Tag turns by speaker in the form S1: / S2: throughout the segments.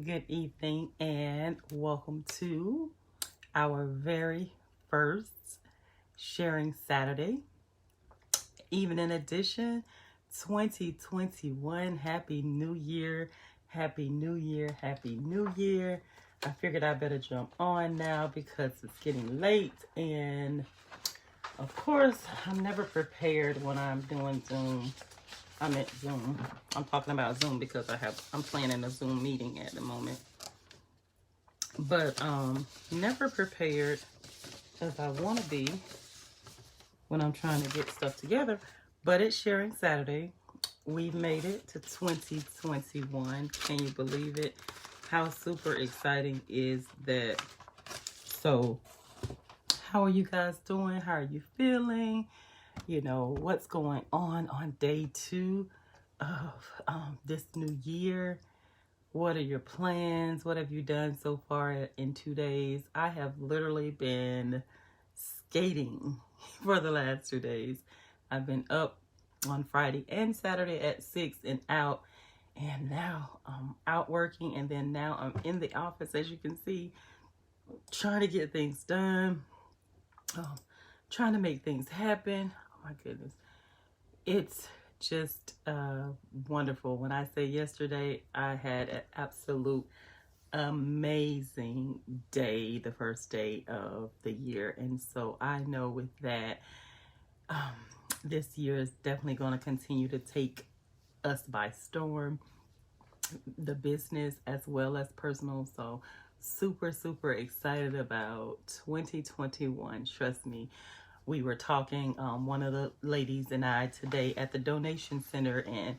S1: Good evening and welcome to our very first Sharing Saturday, evening edition 2021. Happy New Year, Happy New Year, Happy New Year. I figured I better jump on now because it's getting late, and of course, I'm never prepared when I'm doing Zoom. I'm at Zoom. I'm talking about Zoom because I'm planning a Zoom meeting at the moment. But never prepared as I want to be when I'm trying to get stuff together. But it's Sharing Saturday. We've made it to 2021. Can you believe it? How super exciting is that? So, how are you guys doing? How are you feeling? You know, what's going on day 2 of this new year? What are your plans? What have you done so far in 2 days? I have literally been skating for the last 2 days. I've been up on Friday and Saturday at 6 and out. And now I'm out working, and then now I'm in the office, as you can see, trying to get things done, trying to make things happen. Oh my goodness. It's just wonderful. When I say yesterday, I had an absolute amazing day, the first day of the year. And so I know with that, this year is definitely going to continue to take us by storm, the business as well as personal. So super, super excited about 2021. Trust me. We were talking, one of the ladies and I today at the donation center, and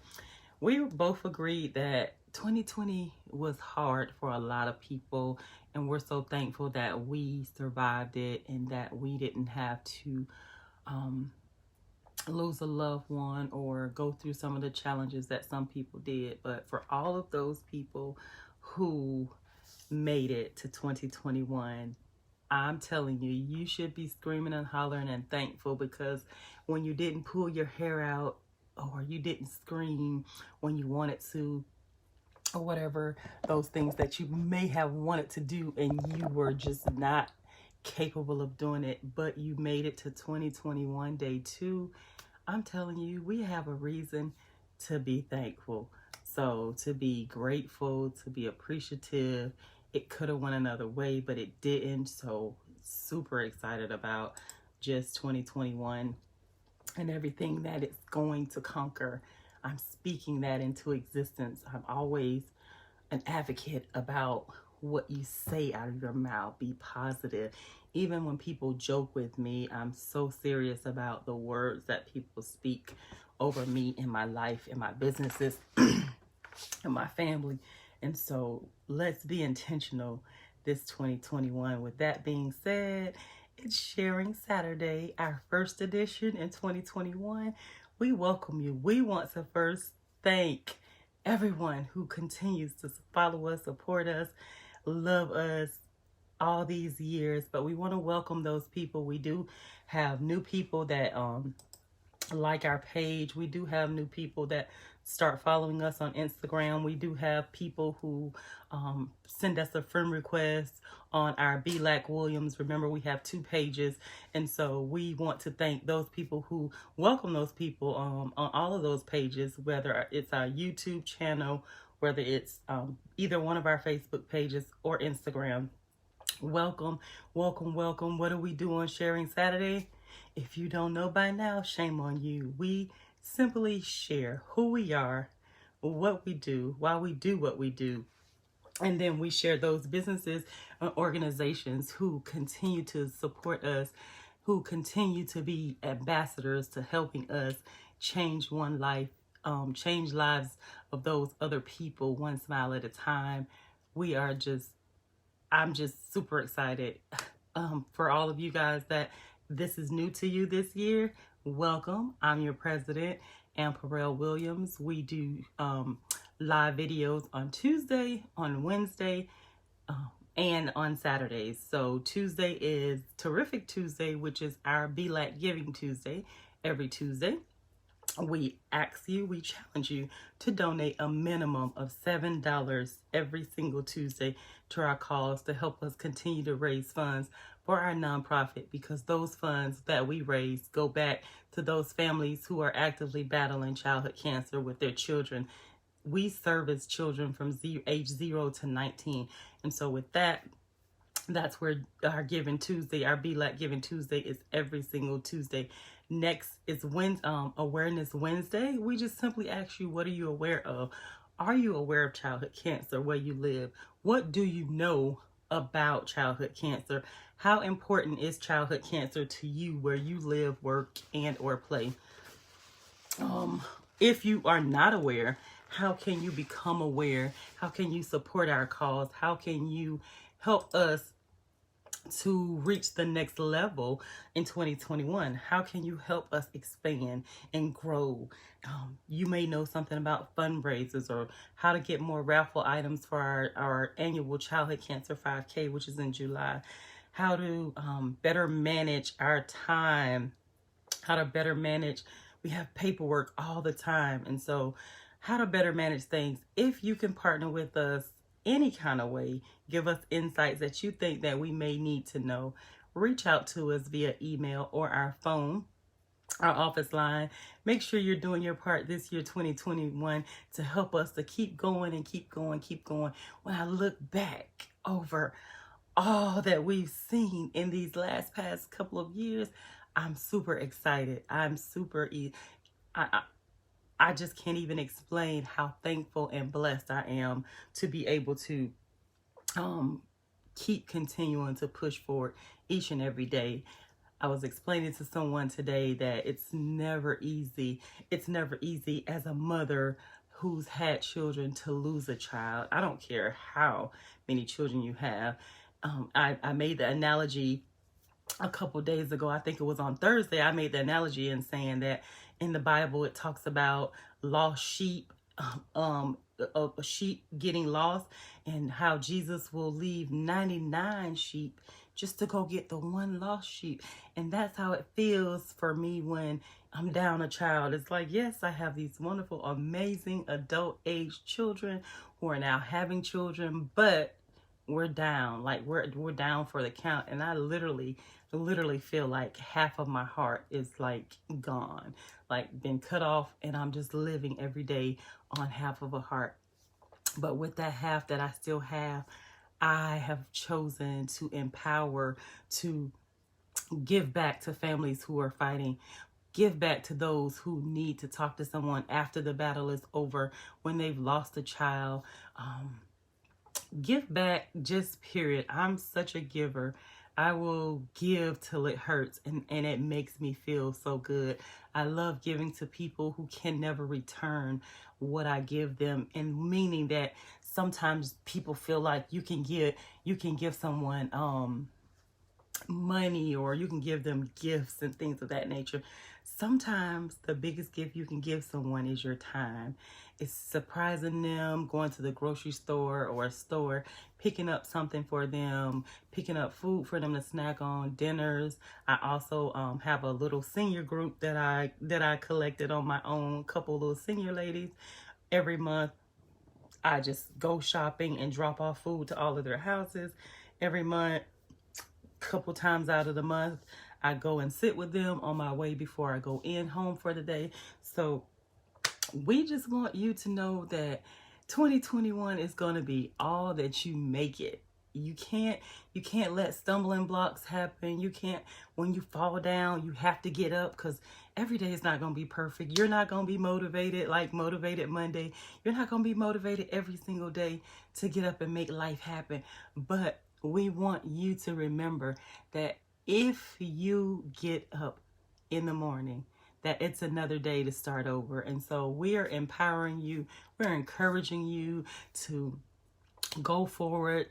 S1: we both agreed that 2020 was hard for a lot of people, and we're so thankful that we survived it and that we didn't have to lose a loved one or go through some of the challenges that some people did. But for all of those people who made it to 2021, I'm telling you, you should be screaming and hollering and thankful, because when you didn't pull your hair out or you didn't scream when you wanted to, or whatever, those things that you may have wanted to do and you were just not capable of doing it, but you made it to 2021 day 2, I'm telling you, we have a reason to be thankful. So to be grateful, to be appreciative. It could have went another way, but it didn't. So super excited about just 2021 and everything that it's going to conquer. I'm speaking that into existence. I'm always an advocate about what you say out of your mouth. Be positive. Even when people joke with me, I'm so serious about the words that people speak over me in my life, in my businesses, and my family. And so let's be intentional this 2021. With that being said, it's Sharing Saturday, our first edition in 2021. We welcome you. We want to first thank everyone who continues to follow us, support us, love us all these years. But we want to welcome those people. We do have new people that like our page. We do have new people that start following us on Instagram. We do have people who send us a friend request on our Black Williams. Remember, we have 2 pages, and so we want to thank those people who welcome those people on all of those pages, whether it's our YouTube channel, whether it's either one of our Facebook pages or Instagram. Welcome, welcome, welcome. What do we do on Sharing Saturday? If you don't know by now, shame on you. We simply share who we are, what we do, why we do what we do. And then we share those businesses and organizations who continue to support us, who continue to be ambassadors to helping us change one life, change lives of those other people, one smile at a time. I'm just super excited for all of you guys that this is new to you this year. Welcome. I'm your president, Amparel Williams. We do live videos on Tuesday, on Wednesday, and on Saturdays. So Tuesday is Terrific Tuesday, which is our Black Giving Tuesday, every Tuesday. we challenge you to donate a minimum of $7 every single Tuesday to our cause to help us continue to raise funds for our nonprofit, because those funds that we raise go back to those families who are actively battling childhood cancer with their children. We service children from age 0 to 19. And so with that, that's where our Giving Tuesday, our Be Like Giving Tuesday, is every single Tuesday. Next is Awareness Wednesday. We just simply ask you, what are you aware of? Are you aware of childhood cancer where you live? What do you know about childhood cancer? How important is childhood cancer to you where you live, work, and or play? If you are not aware, how can you become aware? How can you support our cause? How can you help us to reach the next level in 2021? How can you help us expand and grow? You may know something about fundraisers or how to get more raffle items for our annual Childhood Cancer 5K, which is in July. How to better manage our time, how to better manage, we have paperwork all the time. And so how to better manage things. If you can partner with us any kind of way, give us insights that you think that we may need to know, reach out to us via email or our phone, our office line. Make sure you're doing your part this year, 2021, to help us to keep going and keep going. When I look back over all that we've seen in these past couple of years, I'm super excited. I just can't even explain how thankful and blessed I am to be able to keep continuing to push forward each and every day. I was explaining to someone today that it's never easy. It's never easy as a mother who's had children to lose a child. I don't care how many children you have. I made the analogy a couple days ago. I think it was on Thursday. I made the analogy in saying that in the Bible, it talks about lost sheep, a sheep getting lost, and how Jesus will leave 99 sheep just to go get the one lost sheep. And that's how it feels for me when I'm down a child. It's like, yes, I have these wonderful, amazing adult age children who are now having children, but we're down. Like we're down for the count. And I literally feel like half of my heart is like gone, like been cut off, and I'm just living every day on half of a heart. But with that half that I still have, I have chosen to empower, to give back to families who are fighting, give back to those who need to talk to someone after the battle is over, when they've lost a child. Give back, just period. I'm such a giver. I will give till it hurts, and it makes me feel so good. I love giving to people who can never return what I give them, and meaning that sometimes people feel like you can give someone money, or you can give them gifts and things of that nature. Sometimes the biggest gift you can give someone is your time. It's surprising them, going to the grocery store or a store, picking up something for them, picking up food for them to snack on, dinners. I also have a little senior group that I collected on my own, couple little senior ladies. Every month I just go shopping and drop off food to all of their houses. Every month, couple times out of the month, I go and sit with them on my way before I go home for the day. So we just want you to know that 2021 is going to be all that you make it. You can't let stumbling blocks happen. You can't, when you fall down, you have to get up, because every day is not going to be perfect. You're not going to be motivated like Motivated Monday. You're not going to be motivated every single day to get up and make life happen. But we want you to remember that if you get up in the morning, that it's another day to start over. And so we are empowering you. We're encouraging you to go forward.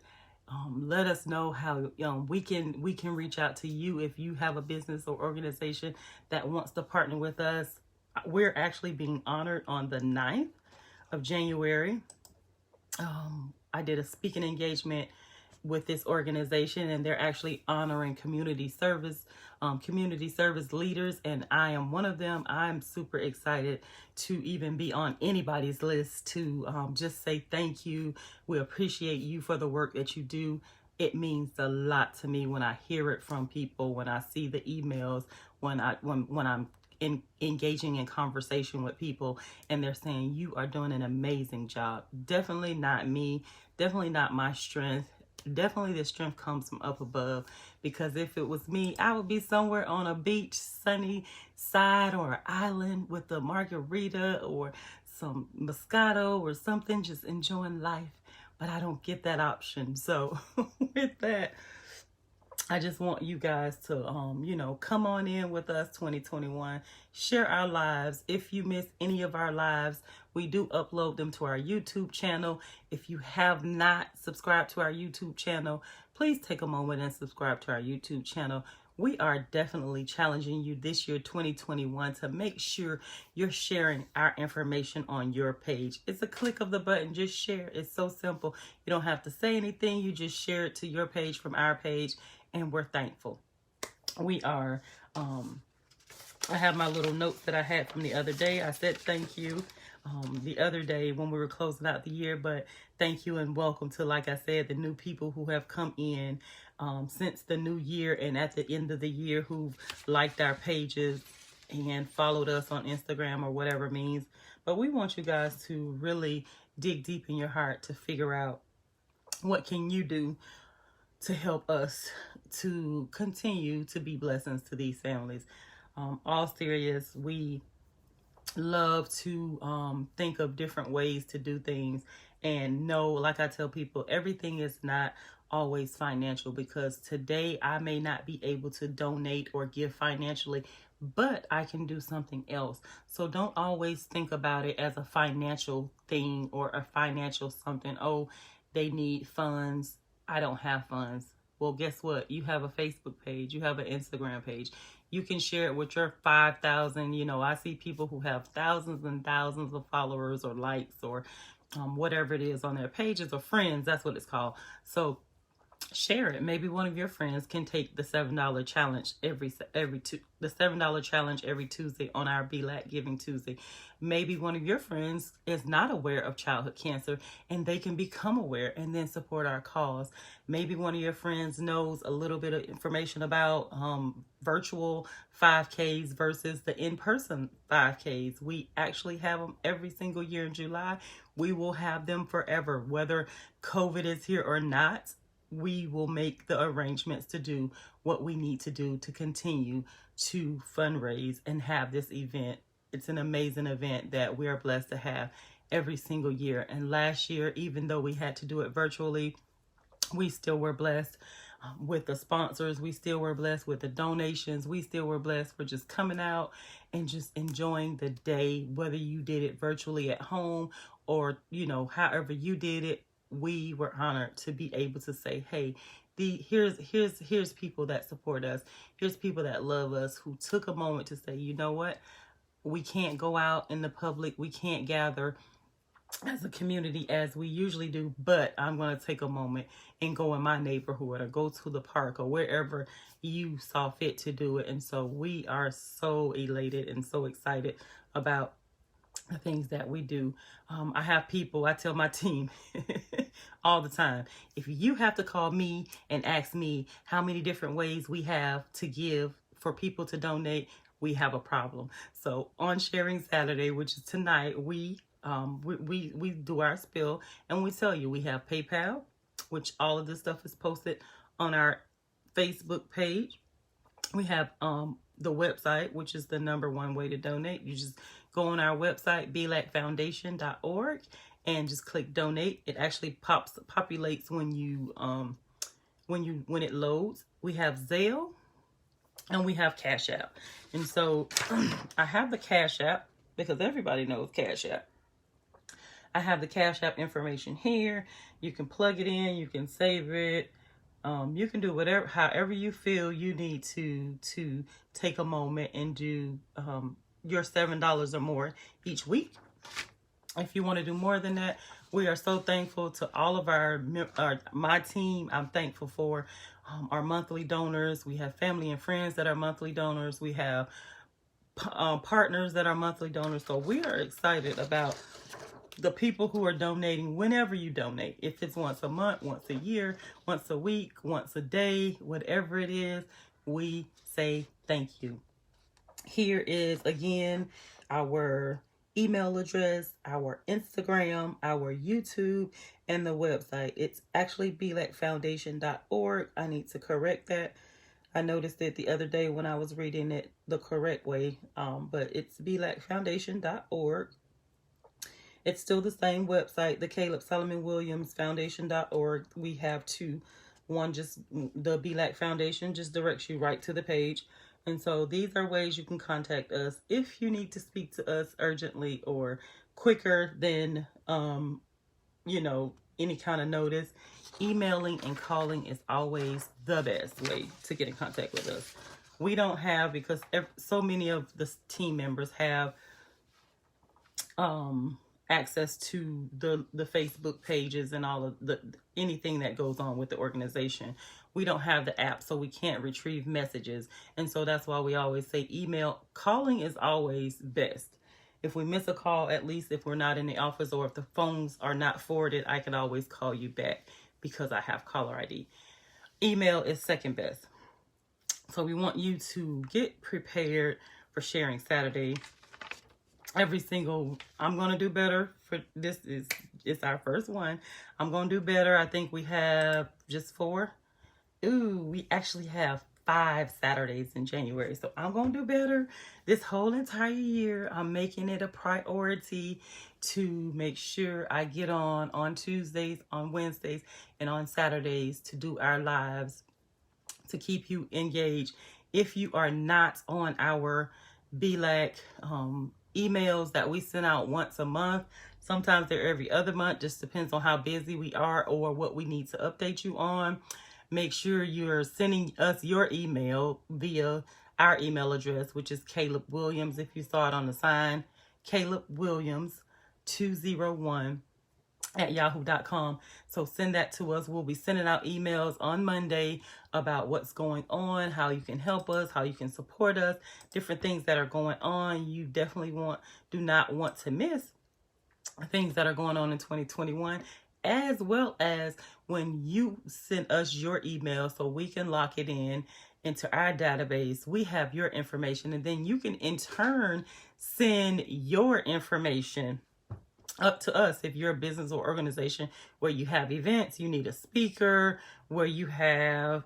S1: Let us know how we can reach out to you if you have a business or organization that wants to partner with us. We're actually being honored on the 9th of January. I did a speaking engagement with this organization, and they're actually honoring community service leaders, and I am one of them. I'm super excited to even be on anybody's list to just say thank you. We appreciate you for the work that you do. It means a lot to me when I hear it from people, when I see the emails, when I'm engaging in conversation with people and they're saying you are doing an amazing job. Definitely not me, definitely not my strength. Definitely the strength comes from up above, because if it was me, I would be somewhere on a beach, sunny side, or an island with a margarita or some Moscato or something, just enjoying life. But I don't get that option. So with that, I just want you guys to, come on in with us 2021, share our lives. If you miss any of our lives, we do upload them to our YouTube channel. If you have not subscribed to our YouTube channel, please take a moment and subscribe to our YouTube channel. We are definitely challenging you this year, 2021, to make sure you're sharing our information on your page. It's a click of the button, just share. It's so simple. You don't have to say anything. You just share it to your page from our page, and we're thankful. We are, I have my little notes that I had from the other day. I said thank you the other day when we were closing out the year, but thank you and welcome to, like I said, the new people who have come in since the new year and at the end of the year, who've liked our pages and followed us on Instagram or whatever means. But we want you guys to really dig deep in your heart to figure out what can you do to help us to continue to be blessings to these families. All serious, we love to think of different ways to do things, and know, like I tell people, everything is not always financial, because today I may not be able to donate or give financially, but I can do something else. So don't always think about it as a financial thing or a financial something. Oh, they need funds. I don't have funds. Well, guess what? You have a Facebook page. You have an Instagram page. You can share it with your 5,000. I see people who have thousands and thousands of followers or likes or whatever it is on their pages, or friends. That's what it's called. So share it. Maybe one of your friends can take the $7 challenge the $7 challenge every Tuesday on our BLAC Giving Tuesday. Maybe one of your friends is not aware of childhood cancer and they can become aware and then support our cause. Maybe one of your friends knows a little bit of information about virtual 5Ks versus the in-person 5Ks. We actually have them every single year in July. We will have them forever, whether COVID is here or not. We will make the arrangements to do what we need to do to continue to fundraise and have this event. It's an amazing event that we are blessed to have every single year. And last year, even though we had to do it virtually, we still were blessed with the sponsors. We still were blessed with the donations. We still were blessed for just coming out and just enjoying the day, whether you did it virtually at home or, however you did it. We were honored to be able to say, hey, here's people that support us. Here's people that love us, who took a moment to say, you know what? We can't go out in the public. We can't gather as a community as we usually do, but I'm going to take a moment and go in my neighborhood or go to the park or wherever you saw fit to do it. And so we are so elated and so excited about the things that we do. I have people, I tell my team all the time, if you have to call me and ask me how many different ways we have to give for people to donate, we have a problem. So on Sharing Saturday, which is tonight, we do our spill and we tell you we have PayPal, which all of this stuff is posted on our Facebook page. We have the website, which is the #1 way to donate. You just go on our website, belacfoundation.org, and just click donate. It actually populates when it loads. We have Zelle and we have Cash App. And so I have the Cash App because everybody knows Cash App. I have the Cash App information here. You can plug it in, you can save it. You can do however you feel you need to take a moment and do your $7 or more each week. If you want to do more than that, We are so thankful to all of my team. I'm thankful for our monthly donors. We have family and friends that are monthly donors. We have partners that are monthly donors. So we are excited about the people who are donating whenever you donate. If it's once a month, once a year, once a week, once a day, whatever it is, we say thank you. Here is again our email address, our Instagram, our YouTube, and the website. It's actually belacfoundation.org. I need to correct that. I noticed it the other day when I was reading it the correct way, but it's belacfoundation.org. It's still the same website, the Caleb Solomon Williams Foundation.org. We have two. One, just the BLAC Foundation, just directs you right to the page. And so these are ways you can contact us if you need to speak to us urgently or quicker than, any kind of notice. Emailing and calling is always the best way to get in contact with us. We don't have, because so many of the team members have access to the Facebook pages and all of anything that goes on with the organization. We don't have the app, so we can't retrieve messages. And so that's why we always say email. Calling is always best. If we miss a call, at least if we're not in the office or if the phones are not forwarded, I can always call you back because I have caller ID. Email is second best. So we want you to get prepared for Sharing Saturday. I'm going to do better for this. It's our first one. I'm going to do better. I think we have just 4. We actually have 5 Saturdays in January. So I'm going to do better this whole entire year. I'm making it a priority to make sure I get on Tuesdays, on Wednesdays, and on Saturdays to do our lives to keep you engaged. If you are not on our BLAC emails that we send out once a month, sometimes they're every other month, just depends on how busy we are or what we need to update you on. Make sure you're sending us your email via our email address, which is Caleb Williams. If you saw it on the sign, Caleb Williams 201 at yahoo.com. So send that to us. We'll be sending out emails on Monday about what's going on, how you can help us, how you can support us, different things that are going on. You definitely do not want to miss things that are going on in 2021, as well as when you send us your email so we can lock it into our database. We have your information, and then you can in turn send your information up to us. If you're a business or organization where you have events, you need a speaker, where you have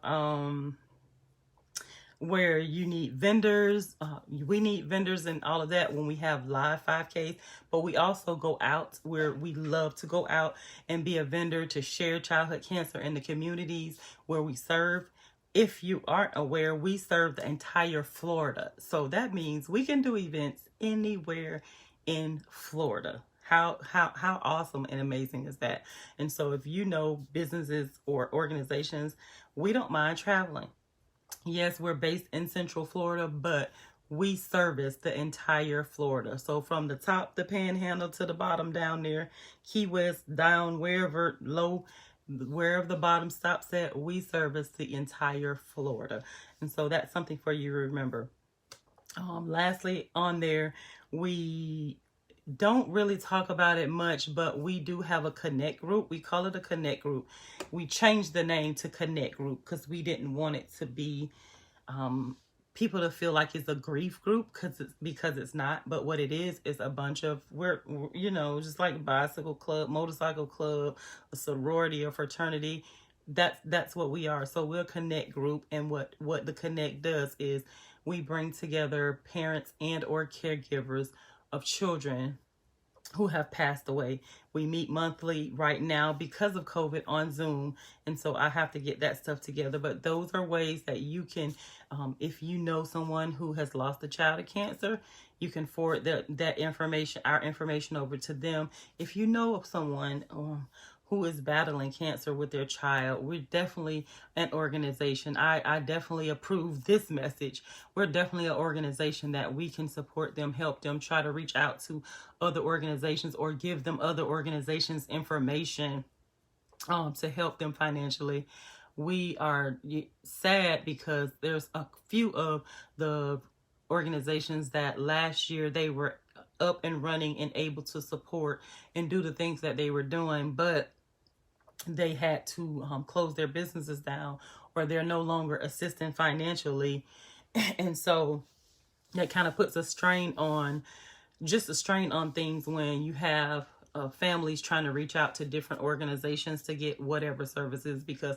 S1: where you need vendors, we need vendors and all of that when we have live 5Ks. But we also go out where we love to go out and be a vendor to share childhood cancer in the communities where we serve. If you aren't aware, we serve the entire Florida. So that means we can do events anywhere in Florida. How awesome and amazing is that? And so if you know businesses or organizations, we don't mind traveling. Yes, we're based in Central Florida, but we service the entire Florida. So from the top, the Panhandle, to the bottom down there, Key West, down wherever the bottom stops at, we service the entire Florida. And so that's something for you to remember. Lastly, on there, we don't really talk about it much, but we do have a Connect group. We call it a Connect group. We changed the name to Connect group because we didn't want it to be people to feel like it's a grief group, because it's not. But what it is a bunch of, we're just like a bicycle club, motorcycle club, a sorority or fraternity. That's what we are. So we're a Connect group, and what the Connect does is we bring together parents and or caregivers of children who have passed away. We meet monthly right now because of COVID on Zoom, and so I have to get that stuff together. But those are ways that you can, if you know someone who has lost a child to cancer, you can forward that information, our information, over to them. If you know of someone who is battling cancer with their child. We're definitely an organization. I definitely approve this message. We're definitely an organization that we can support them, help them, try to reach out to other organizations or give them other organizations information to help them financially. We are sad because there's a few of the organizations that last year they were up and running and able to support and do the things that they were doing, but they had to close their businesses down, or they're no longer assisting financially. And so that kind of puts a strain on things when you have families trying to reach out to different organizations to get whatever services, because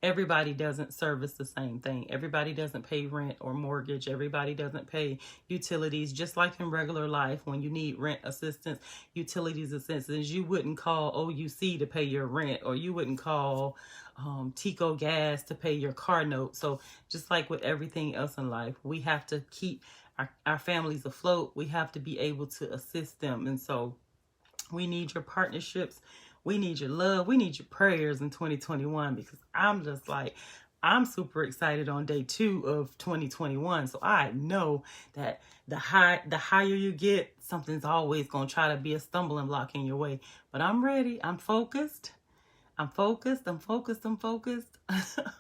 S1: everybody doesn't service the same thing. Everybody doesn't pay rent or mortgage. Everybody doesn't pay utilities. Just like in regular life, when you need rent assistance, utilities assistance, you wouldn't call OUC to pay your rent, or you wouldn't call Tico Gas to pay your car note. So just like with everything else in life, we have to keep our families afloat. We have to be able to assist them. And so we need your partnerships. We need your love. We need your prayers in 2021, because I'm super excited on day 2 of 2021. So I know that the higher you get, something's always going to try to be a stumbling block in your way. But I'm ready. I'm focused. I'm focused. I'm focused. I'm focused.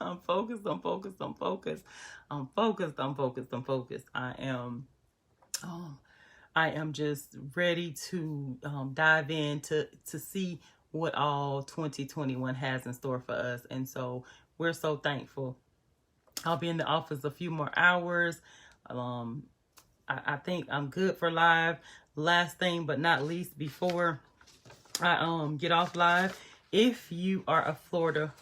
S1: I'm focused. I'm focused. I'm focused. I'm focused. I'm focused. I'm focused. I am just ready to dive in to see what all 2021 has in store for us. And so we're so thankful. I'll be in the office a few more hours. I think I'm good for live. Last thing but not least, before I get off live, if you are a Florida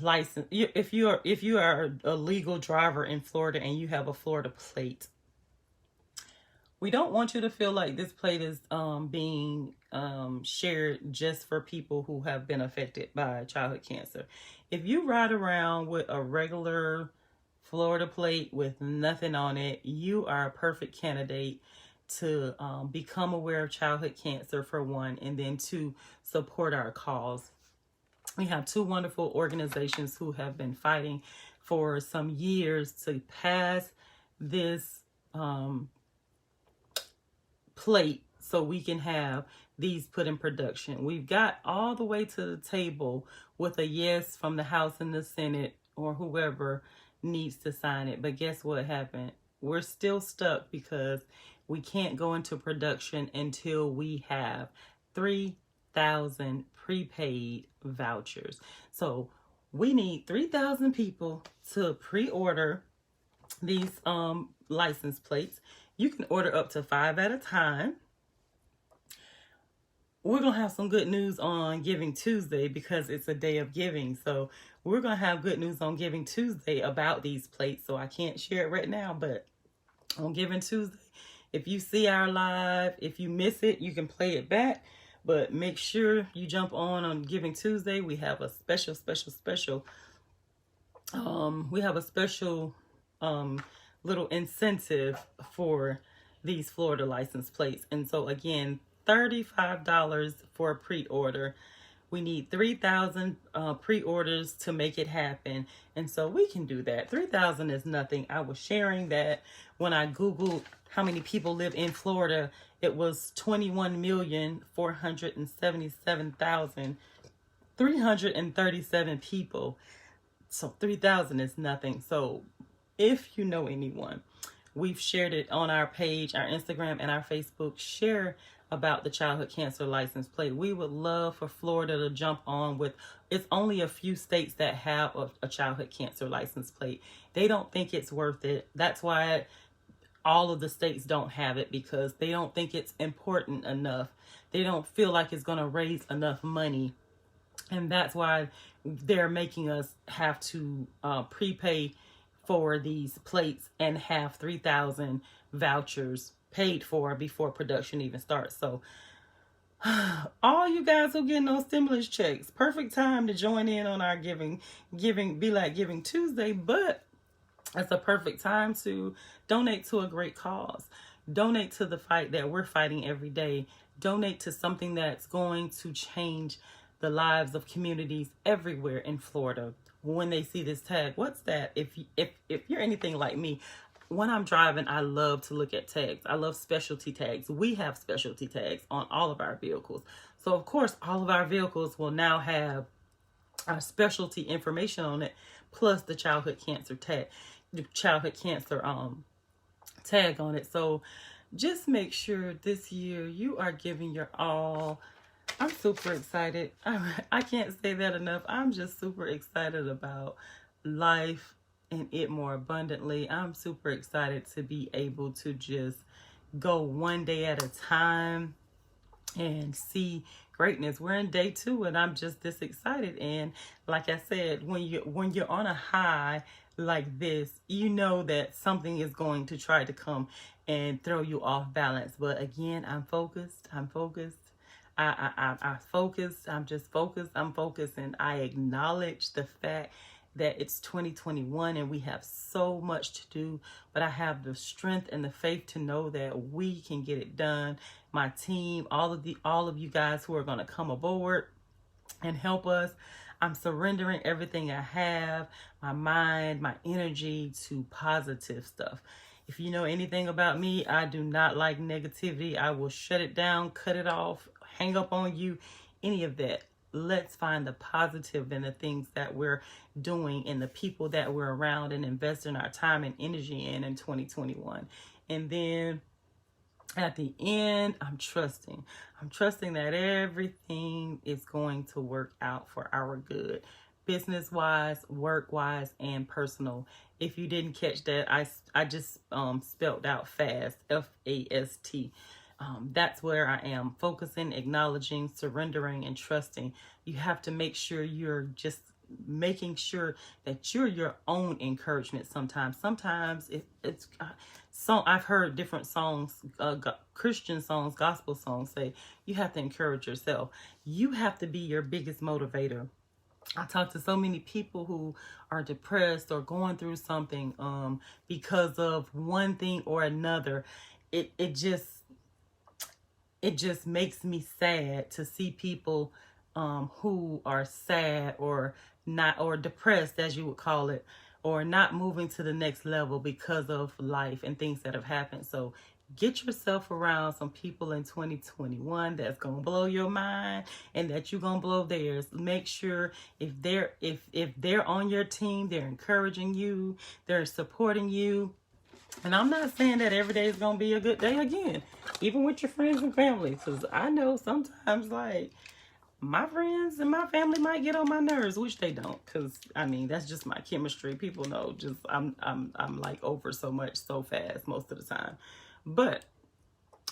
S1: license, if you are a legal driver in Florida and you have a Florida plate, we don't want you to feel like this plate is being shared just for people who have been affected by childhood cancer. If you ride around with a regular Florida plate with nothing on it, you are a perfect candidate to become aware of childhood cancer, for one, and then to support our cause. We have 2 wonderful organizations who have been fighting for some years to pass this plate so we can have these put in production. We've got all the way to the table with a yes from the House and the Senate, or whoever needs to sign it. But guess what happened? We're still stuck because we can't go into production until we have 3,000 prepaid vouchers. So we need 3,000 people to pre-order these license plates. You can order up to 5 at a time. We're going to have some good news on Giving Tuesday because it's a day of giving. So we're going to have good news on Giving Tuesday about these plates. So I can't share it right now, but on Giving Tuesday, if you see our live, if you miss it, you can play it back. But make sure you jump on Giving Tuesday. We have a special little incentive for these Florida license plates. And so again, $35 for a pre-order. We need 3,000 pre-orders to make it happen. And so we can do that. 3,000 is nothing. I was sharing that when I Googled how many people live in Florida, it was 21,477,337 people. So 3,000 is nothing. So if you know anyone, we've shared it on our page, our Instagram and our Facebook. Share about the childhood cancer license plate. We would love for Florida to jump on with, it's only a few states that have a childhood cancer license plate. They don't think it's worth it. That's why all of the states don't have it, because they don't think it's important enough. They don't feel like it's going to raise enough money. And that's why they're making us have to prepay for these plates and have 3,000 vouchers paid for before production even starts. So all you guys who getting those stimulus checks, perfect time to join in on our Giving Tuesday, but it's a perfect time to donate to a great cause. Donate to the fight that we're fighting every day. donate to something that's going to change the lives of communities everywhere in Florida. When they see this tag, what's that? If you're anything like me, when I'm driving, I love to look at tags. I love specialty tags. We have specialty tags on all of our vehicles. So of course, all of our vehicles will now have our specialty information on it, plus the childhood cancer tag, tag on it. So just make sure this year you are giving your all. I'm super excited. I can't say that enough. I'm just super excited about life and it more abundantly. I'm super excited to be able to just go one day at a time and see greatness. We're in day 2 and I'm just this excited. And like I said, when you're on a high like this, you know that something is going to try to come and throw you off balance. But again, I'm focused. I focused. I'm just focused. I'm focused, and I acknowledge the fact that it's 2021 and we have so much to do, but I have the strength and the faith to know that we can get it done. My team, all of you guys who are going to come aboard and help us. I'm surrendering everything I have, my mind, my energy, to positive stuff. If you know anything about me, I do not like negativity. I will shut it down, cut it off, hang up on you, any of that. Let's find the positive in the things that we're doing and the people that we're around and investing our time and energy in 2021. And then at the end, I'm trusting that everything is going to work out for our good, business-wise, work-wise, and personal. If you didn't catch that, I just spelled out FAST, F-A-S-T. That's where I am, focusing, acknowledging, surrendering, and trusting. You have to make sure you're just making sure that you're your own encouragement. Sometimes it's so I've heard different songs, Christian songs, gospel songs say you have to encourage yourself. You have to be your biggest motivator. I talk to so many people who are depressed or going through something because of one thing or another. It just makes me sad to see people who are sad or not, or depressed, as you would call it, or not moving to the next level because of life and things that have happened. So get yourself around some people in 2021 that's gonna blow your mind and that you're gonna blow theirs. Make sure if they're on your team, they're encouraging you, they're supporting you. And I'm not saying that every day is going to be a good day again, even with your friends and family. Because I know sometimes, like, my friends and my family might get on my nerves, which they don't. Because, I mean, that's just my chemistry. People know just I'm like over so much so fast most of the time. But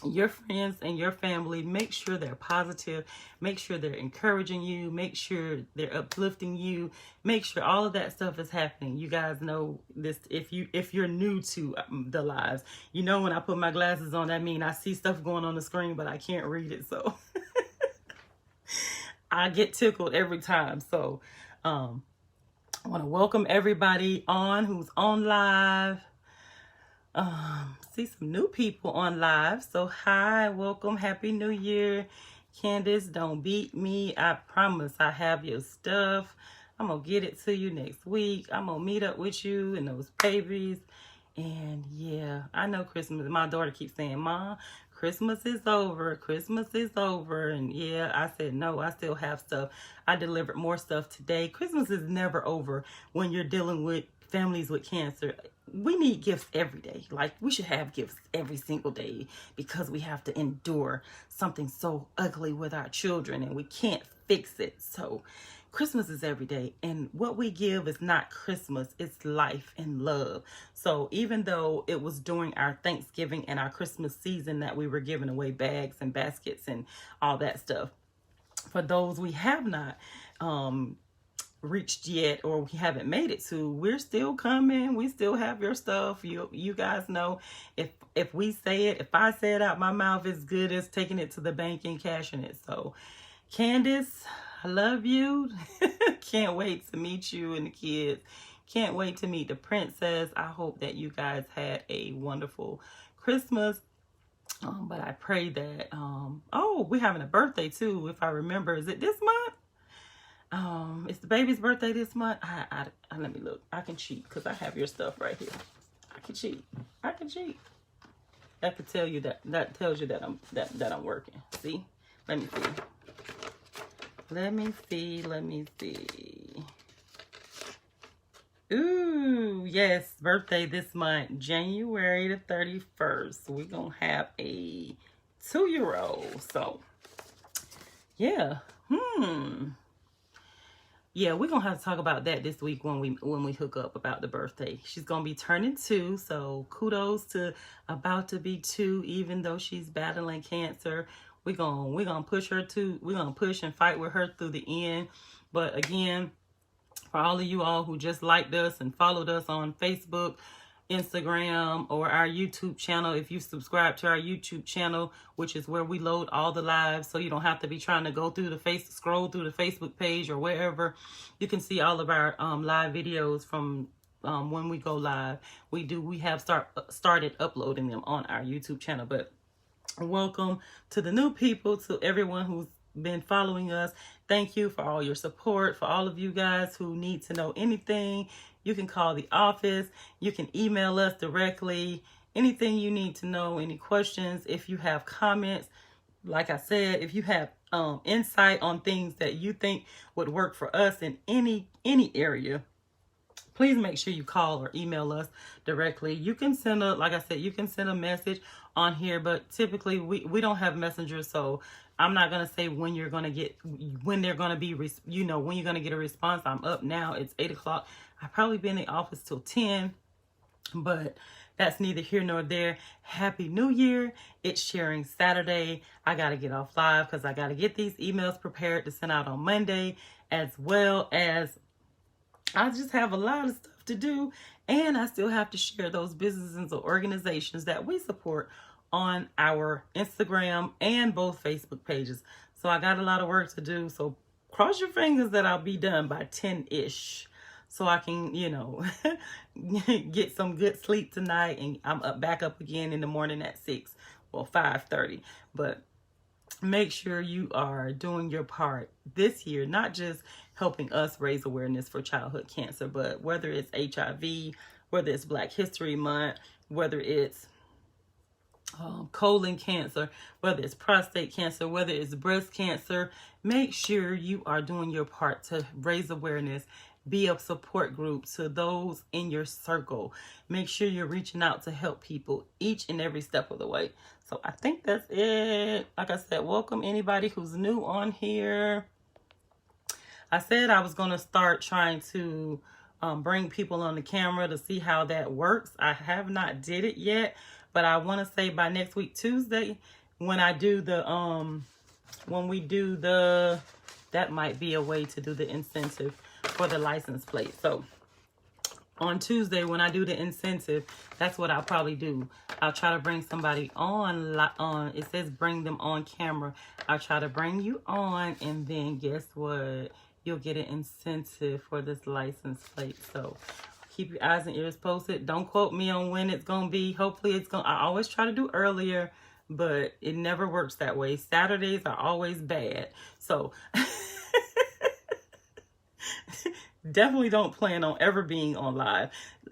S1: your friends and your family, make sure they're positive, make sure they're encouraging you, make sure they're uplifting you, make sure all of that stuff is happening. You guys know this. If you're new to the lives, you know, when I put my glasses on, that means I see stuff going on the screen, but I can't read it. So I get tickled every time. So I want to welcome everybody on who's on live. See some new people on live. So hi, welcome, happy new year. Candace, don't beat me. I promise I have your stuff. I'm gonna get it to you next week. I'm gonna meet up with you and those babies. And yeah, I know Christmas. My daughter keeps saying, Mom, Christmas is over. Christmas is over. And yeah, I said, no, I still have stuff. I delivered more stuff today. Christmas is never over when you're dealing with families with cancer. We need gifts every day. Like, we should have gifts every single day because we have to endure something so ugly with our children and we can't fix it. So Christmas is every day, and what we give is not Christmas, it's life and love. So even though it was during our Thanksgiving and our Christmas season that we were giving away bags and baskets and all that stuff, for those we have not reached yet, or we haven't made it to, we're still coming. We still have your stuff. You guys know, if we say it, if I say it out my mouth, as good as taking it to the bank and cashing it. So Candace, I love you. Can't wait to meet you and the kids. Can't wait to meet the princess. I hope that you guys had a wonderful Christmas. But I pray that, oh, we're having a birthday too, if I remember. Is it this month? It's the baby's birthday this month. Let me look. I can cheat because I have your stuff right here. I can cheat. I can cheat. I could tell you that. That tells you that I'm working. See? Let me see. Let me see. Let me see. Ooh, yes, birthday this month, January the 31st. We're gonna have a 2-year-old. So, yeah. Yeah, we're gonna have to talk about that this week when we hook up about the birthday. She's gonna be turning 2, so kudos to about to be 2, even though she's battling cancer. We're gonna push her to, we're gonna push and fight with her through the end. But again, for all of you all who just liked us and followed us on Facebook, Instagram, or our YouTube channel, if you subscribe to our YouTube channel, which is where we load all the lives, so you don't have to be trying to go through scroll through the Facebook page or wherever. You can see all of our live videos from when we go live. We have started uploading them on our YouTube channel. But welcome to the new people, to everyone who's been following us. Thank you for all your support. For all of you guys who need to know anything, you can call the office. You can email us directly. Anything you need to know, any questions, if you have comments, like I said, if you have insight on things that you think would work for us in any area, please make sure you call or email us directly. You can send like I said, you can send a message on here, but typically we don't have messengers, so I'm not going to say when they're going to be, when you're going to get a response. I'm up now. It's 8 o'clock. I'll probably be in the office till 10, but that's neither here nor there. Happy New Year. It's Sharing Saturday. I got to get off live because I got to get these emails prepared to send out on Monday, as well as I just have a lot of stuff to do, and I still have to share those businesses or organizations that we support on our Instagram and both Facebook pages. So I got a lot of work to do. So cross your fingers that I'll be done by 10-ish, so I can, get some good sleep tonight, and I'm back up again in the morning at 6, well, 5:30. But make sure you are doing your part this year, not just helping us raise awareness for childhood cancer, but whether it's HIV, whether it's Black History Month, whether it's colon cancer, whether it's prostate cancer, whether it's breast cancer, make sure you are doing your part to raise awareness. Be a support group to those in your circle. Make sure you're reaching out to help people each and every step of the way. So I think that's it. Like I said, welcome anybody who's new on here. I said I was going to start trying to bring people on the camera to see how that works. I have not did it yet, but I want to say by next week, Tuesday, when I do the, that might be a way to do the incentive for the license plate. So on Tuesday, when I do the incentive, that's what I'll probably do. I'll try to bring somebody on, it says bring them on camera. I'll try to bring you on, and then guess what? You'll get an incentive for this license plate. So keep your eyes and ears posted. Don't quote me on when it's going to be. Hopefully it's going to, I always try to do earlier, but it never works that way. Saturdays are always bad. So definitely don't plan on ever being on live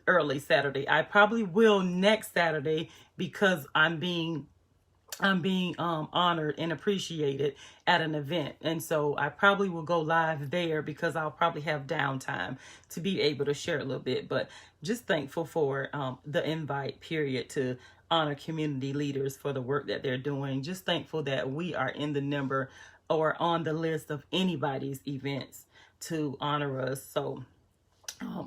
S1: early Saturday. I probably will next Saturday because I'm being honored and appreciated at an event, and so I probably will go live there because I'll probably have downtime to be able to share a little bit. But just thankful for the invite period to honor community leaders for the work that they're doing. Just thankful that we are in the number or on the list of anybody's events to honor us. So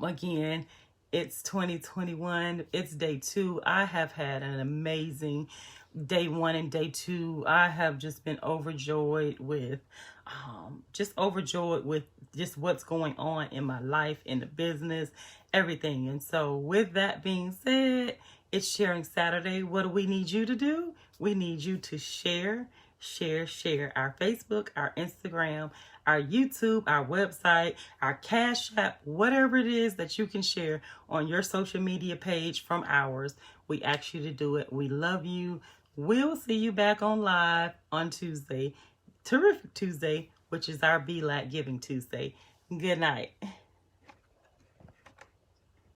S1: again, it's 2021. It's day 2. I have had an amazing day 1 and day 2. I have just been overjoyed with just what's going on in my life, in the business, everything. And so with that being said, it's Sharing Saturday. What do we need you to do? We need you to share our Facebook, our Instagram, our YouTube, our website, our Cash App, whatever it is that you can share on your social media page from ours. We ask you to do it. We love you. We'll see you back on live on Tuesday. Terrific Tuesday, which is our Be Like Giving Tuesday. Good night.